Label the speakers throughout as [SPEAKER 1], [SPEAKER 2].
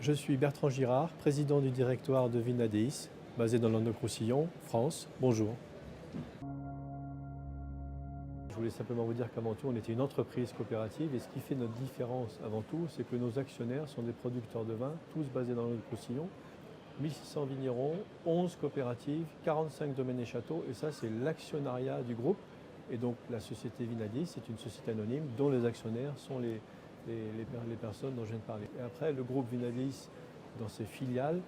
[SPEAKER 1] Je suis Bertrand Girard, président du directoire de Vinadis, basé dans le Languedoc-Roussillon, France. Bonjour. Je voulais simplement vous dire qu'avant tout, on était une entreprise coopérative et ce qui fait notre différence avant tout, c'est que nos actionnaires sont des producteurs de vin, tous basés dans le Languedoc-Roussillon. 1600 vignerons, 11 coopératives, 45 domaines et châteaux, et ça c'est l'actionnariat du groupe. Et donc la société Vinadis, c'est une société anonyme dont les actionnaires sont les personnes dont je viens de parler. Et après, le groupe Vinadis, dans ses filiales,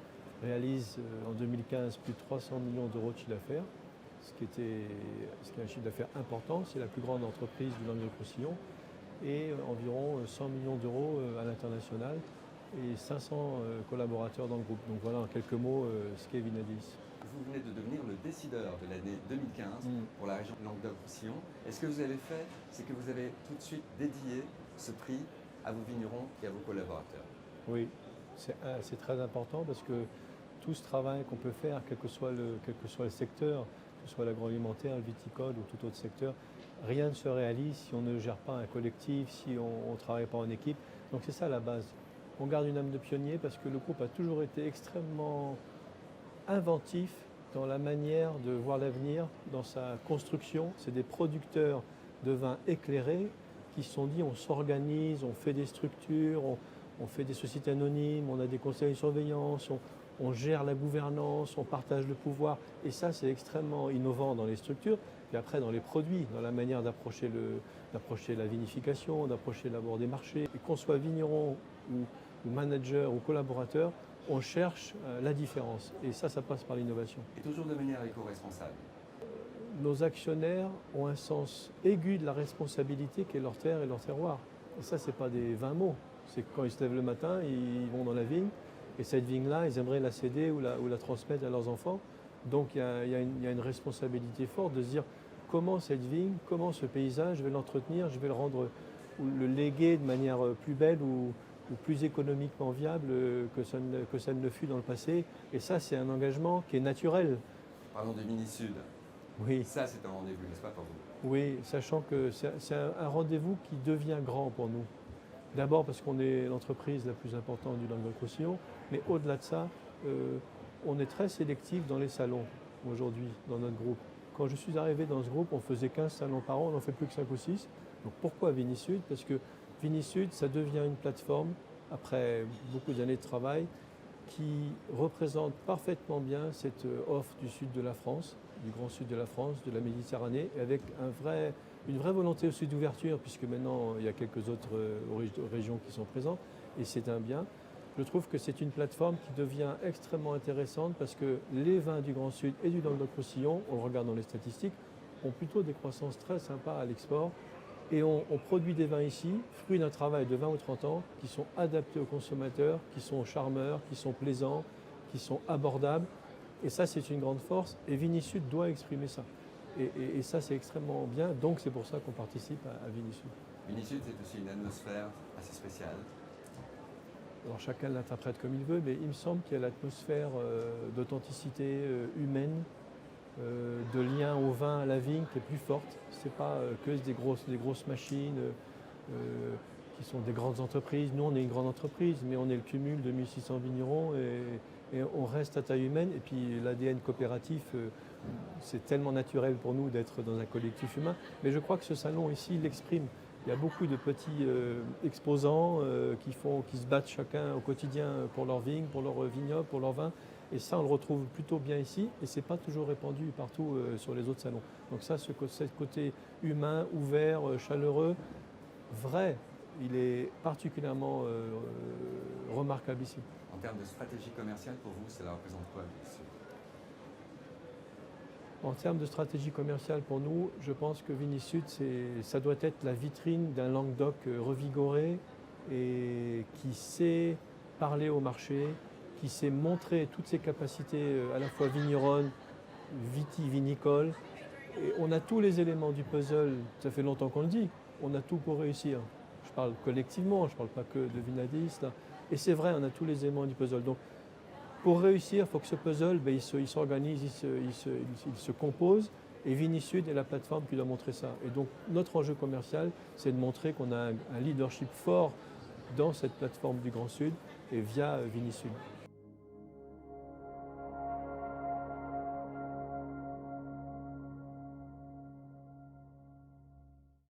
[SPEAKER 1] réalise en 2015 plus de 300 millions d'euros de chiffre d'affaires, ce qui est un chiffre d'affaires important. C'est la plus grande entreprise du Languedoc-Roussillon, et environ 100 millions d'euros à l'international et 500 collaborateurs dans le groupe. Donc voilà en quelques mots ce qu'est Vinadis.
[SPEAKER 2] Vous venez de devenir le décideur de l'année 2015 pour la région Languedoc-Roussillon. Et ce que vous avez fait, c'est que vous avez tout de suite dédié ce prix à vos vignerons et à vos collaborateurs.
[SPEAKER 1] Oui, c'est très important parce que tout ce travail qu'on peut faire, quel que soit le secteur, que ce soit l'agroalimentaire, le viticole ou tout autre secteur, rien ne se réalise si on ne gère pas un collectif, si on ne travaille pas en équipe. Donc c'est ça la base. On garde une âme de pionnier parce que le groupe a toujours été extrêmement inventif dans la manière de voir l'avenir, dans sa construction. C'est des producteurs de vins éclairés qui se sont dit on s'organise, on fait des structures, on fait des sociétés anonymes, on a des conseils de surveillance, on gère la gouvernance, on partage le pouvoir. Et ça, c'est extrêmement innovant dans les structures. Et après, dans les produits, dans la manière d'approcher la vinification, d'approcher l'abord des marchés. Et qu'on soit vigneron ou manager ou collaborateur, on cherche la différence. Et ça passe par l'innovation.
[SPEAKER 2] Et toujours de manière éco-responsable.
[SPEAKER 1] Nos actionnaires ont un sens aigu de la responsabilité qu'est leur terre et leur terroir. Et ça, ce n'est pas des vains mots. C'est que quand ils se lèvent le matin, ils vont dans la vigne. Et cette vigne-là, ils aimeraient la céder ou la transmettre à leurs enfants. Donc il y a une responsabilité forte de se dire comment cette vigne, comment ce paysage, je vais l'entretenir, je vais le rendre, ou le léguer de manière plus belle ou plus économiquement viable que ça ne le fut dans le passé. Et ça, c'est un engagement qui est naturel.
[SPEAKER 2] Parlons de Vinisud.
[SPEAKER 1] Oui.
[SPEAKER 2] Ça, c'est un rendez-vous, n'est-ce pas, pour vous?
[SPEAKER 1] Oui, sachant que c'est un rendez-vous qui devient grand pour nous. D'abord parce qu'on est l'entreprise la plus importante du Languedoc-Roussillon, mais au-delà de ça, on est très sélectif dans les salons aujourd'hui, dans notre groupe. Quand je suis arrivé dans ce groupe, on faisait 15 salons par an, on n'en fait plus que 5 ou 6. Donc pourquoi Vinisud? Parce que Vinisud, ça devient une plateforme, après beaucoup d'années de travail, qui représente parfaitement bien cette offre du sud de la France, du grand sud de la France, de la Méditerranée, avec une vraie volonté aussi d'ouverture, puisque maintenant il y a quelques autres régions qui sont présentes, et c'est un bien. Je trouve que c'est une plateforme qui devient extrêmement intéressante parce que les vins du Grand Sud et du Languedoc-Roussillon, on le regarde dans les statistiques, ont plutôt des croissances très sympas à l'export. Et on produit des vins ici, fruits d'un travail de 20 ou 30 ans, qui sont adaptés aux consommateurs, qui sont charmeurs, qui sont plaisants, qui sont abordables. Et ça, c'est une grande force. Et Vinisud doit exprimer ça. Et ça, c'est extrêmement bien. Donc, c'est pour ça qu'on participe à Vinisud.
[SPEAKER 2] Vinisud, c'est aussi une atmosphère assez spéciale.
[SPEAKER 1] Alors, chacun l'interprète comme il veut, mais il me semble qu'il y a l'atmosphère d'authenticité humaine, de lien au vin, à la vigne qui est plus forte. Ce n'est pas que des grosses machines qui sont des grandes entreprises. Nous, on est une grande entreprise, mais on est le cumul de 1600 vignerons et on reste à taille humaine. Et puis l'ADN coopératif, c'est tellement naturel pour nous d'être dans un collectif humain. Mais je crois que ce salon ici l'exprime. Il y a beaucoup de petits exposants qui se battent chacun au quotidien pour leur vigne, pour leur vignoble, pour leur vin. Et ça, on le retrouve plutôt bien ici, et ce n'est pas toujours répandu partout sur les autres salons. Donc ça, ce côté humain, ouvert, chaleureux, vrai, il est particulièrement remarquable ici.
[SPEAKER 2] En termes de stratégie commerciale, pour vous, cela représente quoi, Vinisud?
[SPEAKER 1] En termes de stratégie commerciale, pour nous, je pense que Vinisud, ça doit être la vitrine d'un Languedoc revigoré et qui sait parler au marché, qui sait montrer toutes ses capacités à la fois vigneronnes, vitivinicoles. Et on a tous les éléments du puzzle, ça fait longtemps qu'on le dit, on a tout pour réussir. Je parle collectivement, je ne parle pas que de Vinadis. Là. Et c'est vrai, on a tous les éléments du puzzle. Donc, pour réussir, il faut que ce puzzle, il s'organise, il se compose. Et Vinisud est la plateforme qui doit montrer ça. Et donc, notre enjeu commercial, c'est de montrer qu'on a un leadership fort dans cette plateforme du Grand Sud et via Vinisud.